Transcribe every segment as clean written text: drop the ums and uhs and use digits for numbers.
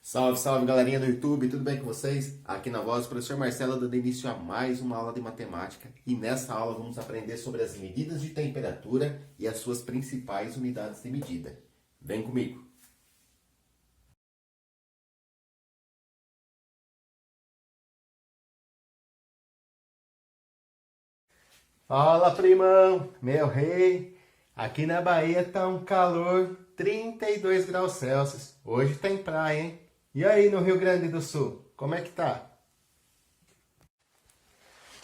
Salve, salve galerinha do YouTube, tudo bem com vocês? Aqui na voz, o professor Marcelo dando início a mais uma aula de matemática e nessa aula vamos aprender sobre as medidas de temperatura e as suas principais unidades de medida. Vem comigo! Fala primão, meu rei! Aqui na Bahia tá um calor, 32 graus Celsius. Hoje tem praia, hein? E aí no Rio Grande do Sul, como é que tá?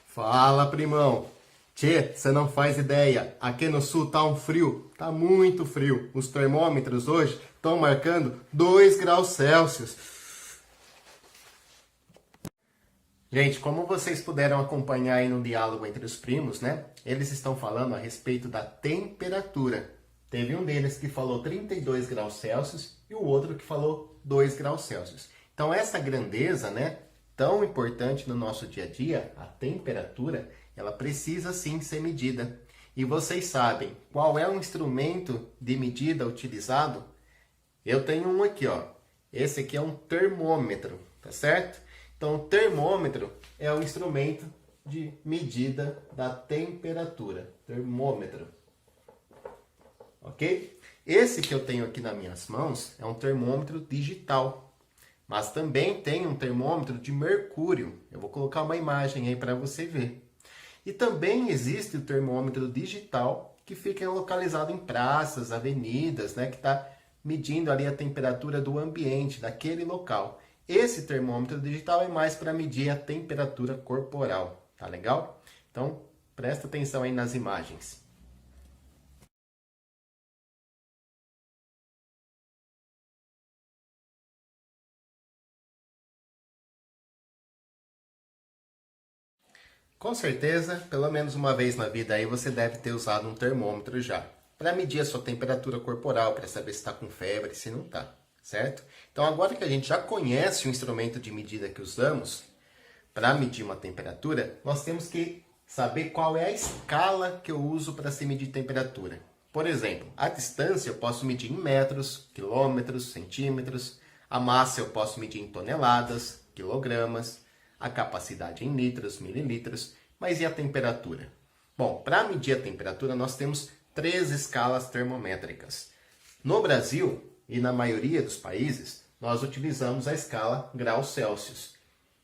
Fala, primão. Tchê, você não faz ideia. Aqui no sul tá um frio, tá muito frio. Os termômetros hoje estão marcando 2 graus Celsius. Gente, como vocês puderam acompanhar aí no diálogo entre os primos, né? Eles estão falando a respeito da temperatura. Teve um deles que falou 32 graus Celsius e o outro que falou 2 graus Celsius. Então essa grandeza, né, tão importante no nosso dia a dia, a temperatura, ela precisa sim ser medida. E vocês sabem qual é o instrumento de medida utilizado? Eu tenho um aqui, ó. Esse aqui é um termômetro, tá certo? Então, o termômetro é o instrumento de medida da temperatura. Termômetro. Ok? Esse que eu tenho aqui nas minhas mãos é um termômetro digital. Mas também tem um termômetro de mercúrio. Eu vou colocar uma imagem aí para você ver. E também existe o termômetro digital que fica localizado em praças, avenidas, né? Que está medindo ali a temperatura do ambiente, daquele local. Esse termômetro digital é mais para medir a temperatura corporal, tá legal? Então, presta atenção aí nas imagens. Com certeza, pelo menos uma vez na vida aí você deve ter usado um termômetro já, para medir a sua temperatura corporal, para saber se está com febre, se não está, certo? Então agora que a gente já conhece o instrumento de medida que usamos para medir uma temperatura, nós temos que saber qual é a escala que eu uso para se medir temperatura. Por exemplo, a distância eu posso medir em metros, quilômetros, centímetros, a massa eu posso medir em toneladas, quilogramas, a capacidade em litros, mililitros, mas e a temperatura? Bom, para medir a temperatura nós temos 3 escalas termométricas. No Brasil e na maioria dos países, nós utilizamos a escala graus Celsius,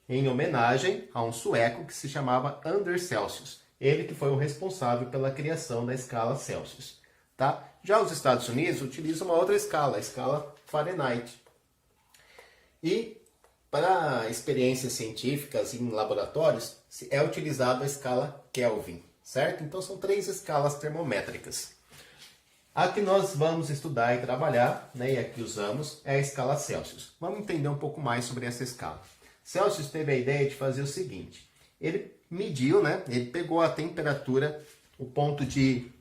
em homenagem a um sueco que se chamava Anders Celsius, ele que foi o responsável pela criação da escala Celsius. Tá? Já os Estados Unidos utilizam uma outra escala, a escala Fahrenheit. E para experiências científicas em laboratórios, é utilizada a escala Kelvin, certo? Então são 3 escalas termométricas. A que nós vamos estudar e trabalhar, né, e a que usamos, é a escala Celsius. Vamos entender um pouco mais sobre essa escala. Celsius teve a ideia de fazer o seguinte, ele mediu, né, ele pegou a temperatura, o ponto de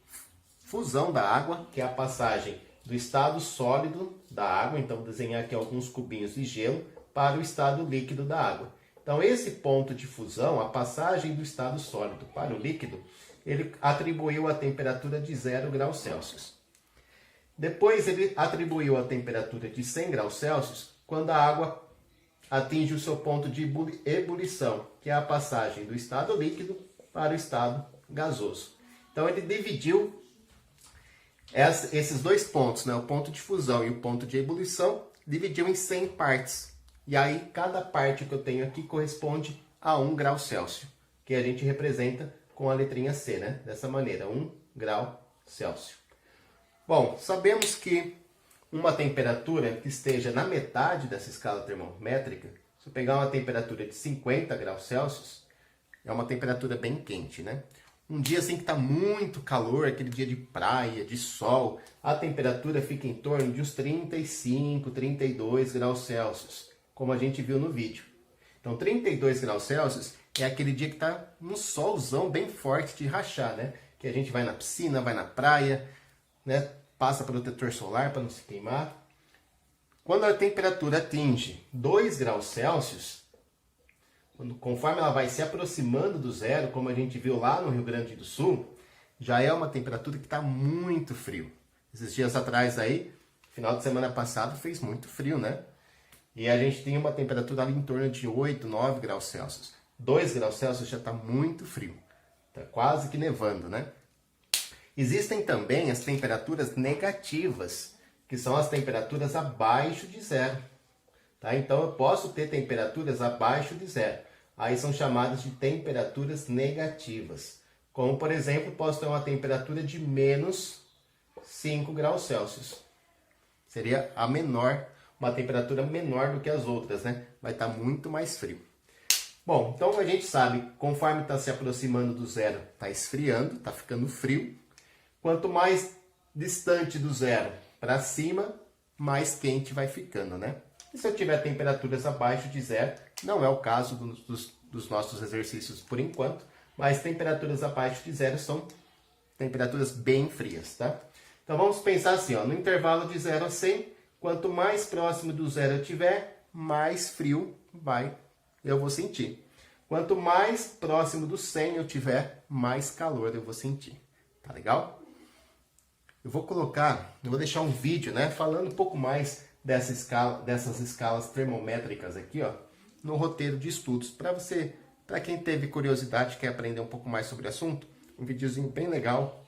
fusão da água, que é a passagem do estado sólido da água, então vou desenhar aqui alguns cubinhos de gelo, para o estado líquido da água. Então, esse ponto de fusão, a passagem do estado sólido para o líquido, ele atribuiu a temperatura de 0 graus Celsius. Depois, ele atribuiu a temperatura de 100 graus Celsius quando a água atinge o seu ponto de ebulição, que é a passagem do estado líquido para o estado gasoso. Então, ele dividiu esses 2 pontos, né, o ponto de fusão e o ponto de ebulição, dividiu em 100 partes. E aí, cada parte que eu tenho aqui corresponde a 1 grau Celsius, que a gente representa com a letrinha C, né? Dessa maneira, 1 grau Celsius. Bom, sabemos que uma temperatura que esteja na metade dessa escala termométrica, se eu pegar uma temperatura de 50 graus Celsius, é uma temperatura bem quente, né? Um dia assim que está muito calor, aquele dia de praia, de sol, a temperatura fica em torno de uns 35, 32 graus Celsius. Como a gente viu no vídeo. Então, 32 graus Celsius é aquele dia que está um solzão bem forte de rachar, né? Que a gente vai na piscina, vai na praia, né? Passa protetor solar para não se queimar. Quando a temperatura atinge 2 graus Celsius, conforme ela vai se aproximando do zero, como a gente viu lá no Rio Grande do Sul, já é uma temperatura que está muito frio. Esses dias atrás aí, final de semana passado, fez muito frio, né? e a gente tem uma temperatura ali em torno de 8, 9 graus Celsius. 2 graus Celsius já está muito frio, está quase que nevando, né? Existem também as temperaturas negativas, que são as temperaturas abaixo de zero. Tá? Então eu posso ter temperaturas abaixo de zero. Aí são chamadas de temperaturas negativas. Como, por exemplo, posso ter uma temperatura de menos 5 graus Celsius. Seria a menor, uma temperatura menor do que as outras, né? Vai estar muito mais frio. Bom, então a gente sabe, conforme está se aproximando do zero, está esfriando, está ficando frio. Quanto mais distante do zero para cima, mais quente vai ficando, né? E se eu tiver temperaturas abaixo de zero, não é o caso dos nossos exercícios por enquanto, mas temperaturas abaixo de zero são temperaturas bem frias, tá? Então vamos pensar assim, ó, no intervalo de 0 a 100, quanto mais próximo do zero eu tiver, mais frio eu vou sentir. Quanto mais próximo do 100 eu tiver, mais calor eu vou sentir. Tá legal? Eu vou deixar um vídeo, né, falando um pouco mais dessas escalas termométricas aqui, ó, no roteiro de estudos. Para quem teve curiosidade, quer aprender um pouco mais sobre o assunto, um videozinho bem legal,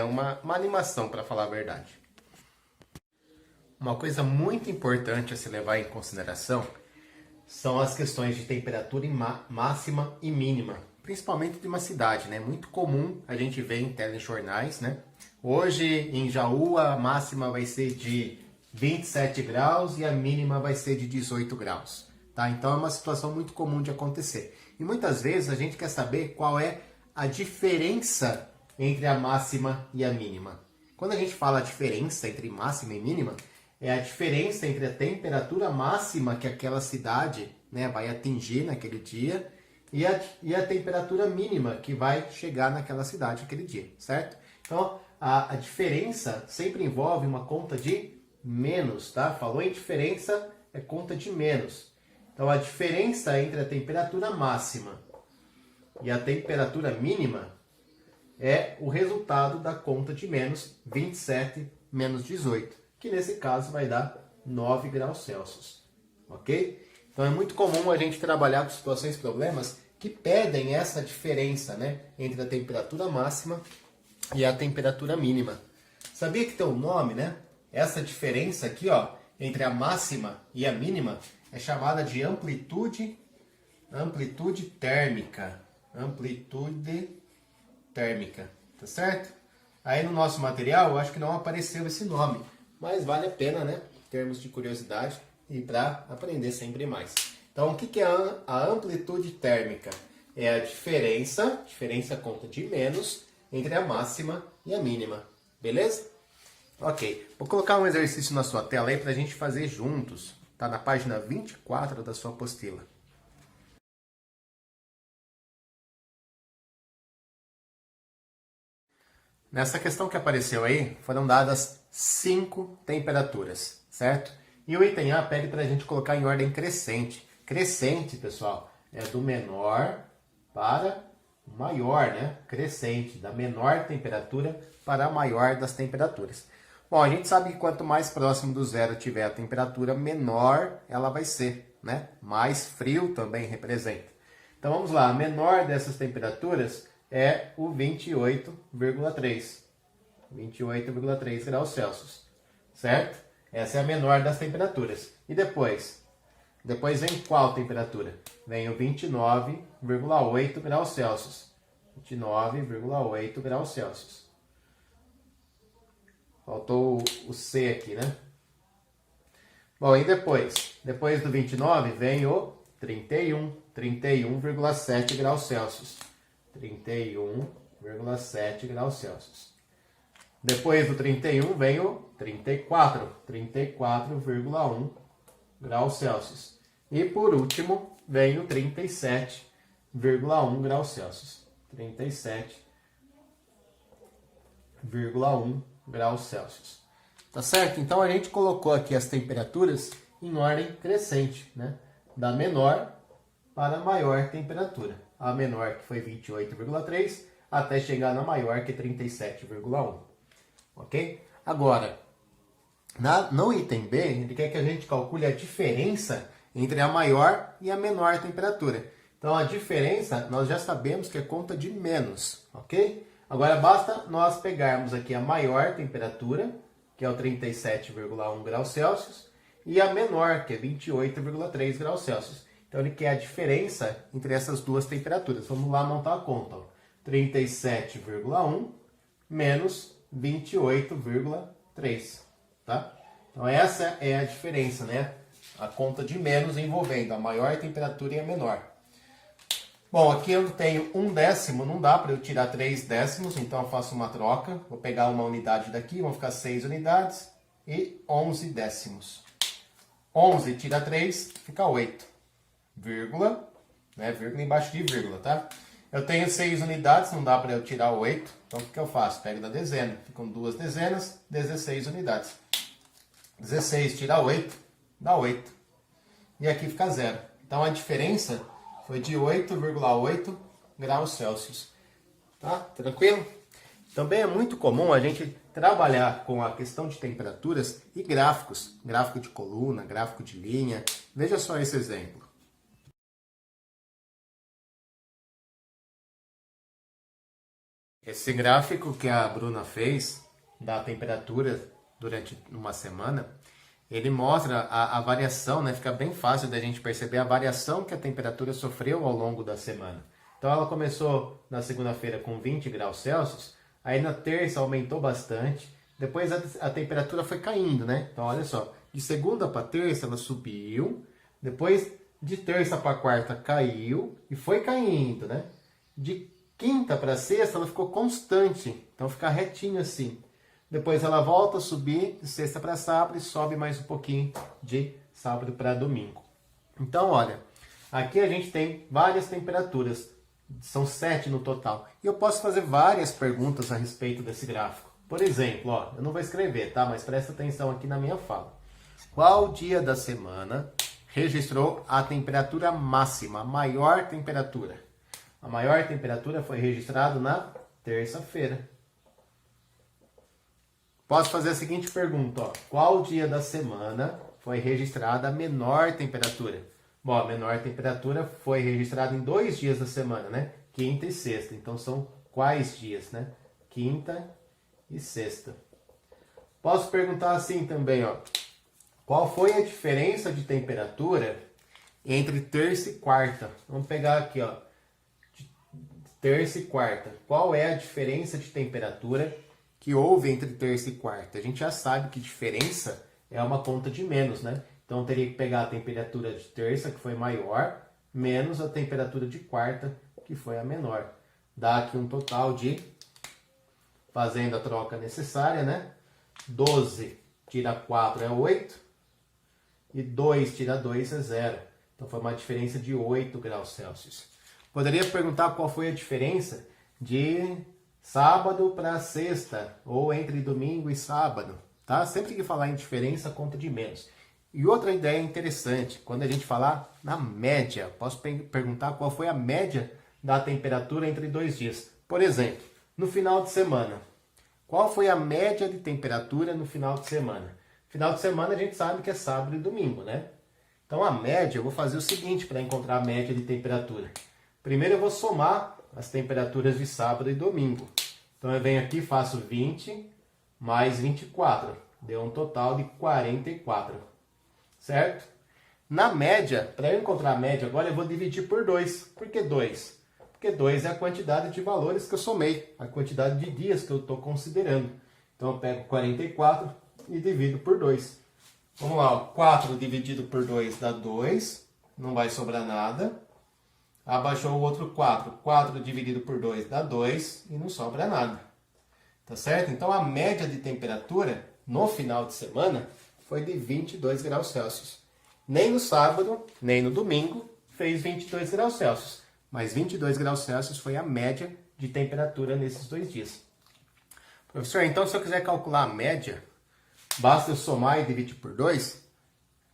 uma animação, para falar a verdade. Uma coisa muito importante a se levar em consideração são as questões de temperatura máxima e mínima, principalmente de uma cidade, né? Muito comum a gente ver em telejornais, né? Hoje em Jaú a máxima vai ser de 27 graus e a mínima vai ser de 18 graus, tá? Então é uma situação muito comum de acontecer. E muitas vezes a gente quer saber qual é a diferença entre a máxima e a mínima. Quando a gente fala a diferença entre máxima e mínima, é a diferença entre a temperatura máxima que aquela cidade, né, vai atingir naquele dia e a temperatura mínima que vai chegar naquela cidade naquele dia, certo? Então, a diferença sempre envolve uma conta de menos, tá? Falou em diferença, é conta de menos. Então, a diferença entre a temperatura máxima e a temperatura mínima é o resultado da conta de menos 27 menos 18. Que nesse caso vai dar 9 graus Celsius, ok? Então é muito comum a gente trabalhar com situações e problemas que pedem essa diferença, né, entre a temperatura máxima e a temperatura mínima. Sabia que tem um nome, né? Essa diferença aqui, ó, entre a máxima e a mínima é chamada de amplitude térmica. Amplitude térmica, tá certo? Aí no nosso material, eu acho que não apareceu esse nome. Mas vale a pena, né? Em termos de curiosidade e para aprender sempre mais. Então, o que é a amplitude térmica? É a diferença conta de menos, entre a máxima e a mínima. Beleza? Ok. Vou colocar um exercício na sua tela aí para a gente fazer juntos. Tá na página 24 da sua apostila. Nessa questão que apareceu aí, foram dadas 5 temperaturas, certo? E o item A pede para a gente colocar em ordem crescente. Crescente, pessoal, é do menor para o maior, né? Crescente, da menor temperatura para a maior das temperaturas. Bom, a gente sabe que quanto mais próximo do zero tiver a temperatura, menor ela vai ser, né? Mais frio também representa. Então vamos lá, a menor dessas temperaturas é o 28,3. 28,3 graus Celsius, certo? Essa é a menor das temperaturas. E depois? Depois vem qual temperatura? Vem o 29,8 graus Celsius. 29,8 graus Celsius. Faltou o C aqui, né? Bom, e depois? Depois do 29 vem o 31,7 graus Celsius. 31,7 graus Celsius. Depois do 31 vem o 34,1 graus Celsius. E por último vem o 37,1 graus Celsius. 37,1 graus Celsius. Tá certo? Então a gente colocou aqui as temperaturas em ordem crescente, né? Da menor para a maior temperatura. A menor que foi 28,3 até chegar na maior que é 37,1. Ok? Agora, No item B, ele quer que a gente calcule a diferença entre a maior e a menor temperatura. Então, a diferença, nós já sabemos que é conta de menos, ok? Agora, basta nós pegarmos aqui a maior temperatura, que é o 37,1 graus Celsius, e a menor, que é 28,3 graus Celsius. Então, ele quer a diferença entre essas duas temperaturas. Vamos lá montar a conta. 37,1 menos 28,3. Tá? Então, essa é a diferença, né? A conta de menos envolvendo a maior temperatura e a menor. Bom, aqui eu tenho 1/10, não dá para eu tirar 3/10, então eu faço uma troca. Vou pegar uma unidade daqui, vão ficar 6 unidades e 11/10. 11 tira 3, fica 8. Vírgula, né? Vírgula embaixo de vírgula, tá? Eu tenho 6 unidades, não dá para eu tirar 8, então o que eu faço? Pego da dezena, ficam 2 dezenas, 16 unidades. 16 tira 8, dá 8. E aqui fica 0. Então a diferença foi de 8,8 graus Celsius. Tá? Tranquilo? Também é muito comum a gente trabalhar com a questão de temperaturas e gráficos. Gráfico de coluna, gráfico de linha. Veja só esse exemplo. Esse gráfico que a Bruna fez da temperatura durante uma semana, ele mostra a variação, né? Fica bem fácil da gente perceber a variação que a temperatura sofreu ao longo da semana. Então ela começou na segunda-feira com 20 graus Celsius, aí na terça aumentou bastante, depois a temperatura foi caindo, né? Então olha só, de segunda para terça ela subiu, depois de terça para quarta caiu e foi caindo, né? De quinta para sexta ela ficou constante, então fica retinho assim. Depois ela volta a subir de sexta para sábado e sobe mais um pouquinho de sábado para domingo. Então, olha, aqui a gente tem várias temperaturas, são 7 no total. E eu posso fazer várias perguntas a respeito desse gráfico. Por exemplo, ó, eu não vou escrever, tá? Mas presta atenção aqui na minha fala. Qual dia da semana registrou a temperatura máxima, a maior temperatura? A maior temperatura foi registrada na terça-feira. Posso fazer a seguinte pergunta, ó. Qual dia da semana foi registrada a menor temperatura? Bom, a menor temperatura foi registrada em 2 dias da semana, né? Quinta e sexta. Então, são quais dias, né? Quinta e sexta. Posso perguntar assim também, ó. Qual foi a diferença de temperatura entre terça e quarta? Vamos pegar aqui, ó. Terça e quarta. Qual é a diferença de temperatura que houve entre terça e quarta? A gente já sabe que diferença é uma conta de menos, né? Então, teria que pegar a temperatura de terça, que foi maior, menos a temperatura de quarta, que foi a menor. Dá aqui um total de, fazendo a troca necessária, né? 12 tira 4 é 8, e 2 tira 2 é 0. Então, foi uma diferença de 8 graus Celsius. Poderia perguntar qual foi a diferença de sábado para sexta, ou entre domingo e sábado, tá? Sempre que falar em diferença, conta de menos. E outra ideia interessante, quando a gente falar na média, posso perguntar qual foi a média da temperatura entre 2 dias. Por exemplo, no final de semana, qual foi a média de temperatura no final de semana? Final de semana a gente sabe que é sábado e domingo, né? Então a média, eu vou fazer o seguinte para encontrar a média de temperatura. Primeiro eu vou somar as temperaturas de sábado e domingo. Então eu venho aqui e faço 20 mais 24. Deu um total de 44. Certo? Na média, para eu encontrar a média agora, eu vou dividir por 2. Por que 2? Porque 2 é a quantidade de valores que eu somei. A quantidade de dias que eu estou considerando. Então eu pego 44 e divido por 2. Vamos lá, ó. 4 dividido por 2 dá 2. Não vai sobrar nada. Abaixou o outro 4. 4 dividido por 2 dá 2 e não sobra nada. Tá certo? Então a média de temperatura no final de semana foi de 22 graus Celsius. Nem no sábado, nem no domingo fez 22 graus Celsius. Mas 22 graus Celsius foi a média de temperatura nesses 2 dias. Professor, então se eu quiser calcular a média, basta eu somar e dividir por 2?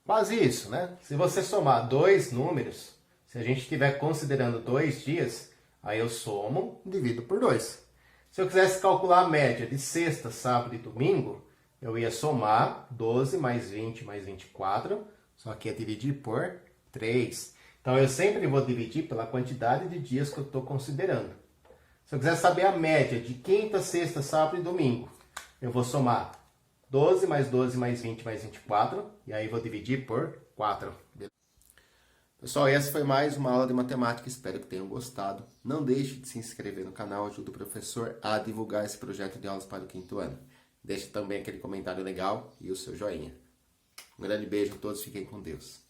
Quase isso, né? Se você somar 2 números, se a gente estiver considerando 2 dias, aí eu somo e divido por 2. Se eu quisesse calcular a média de sexta, sábado e domingo, eu ia somar 12 mais 20 mais 24, só que ia dividir por 3. Então, eu sempre vou dividir pela quantidade de dias que eu estou considerando. Se eu quiser saber a média de quinta, sexta, sábado e domingo, eu vou somar 12 mais 20 mais 24, e aí vou dividir por 4. Pessoal, essa foi mais uma aula de matemática, espero que tenham gostado. Não deixe de se inscrever no canal, ajuda o professor a divulgar esse projeto de aulas para o 5º ano. Deixe também aquele comentário legal e o seu joinha. Um grande beijo a todos, fiquem com Deus.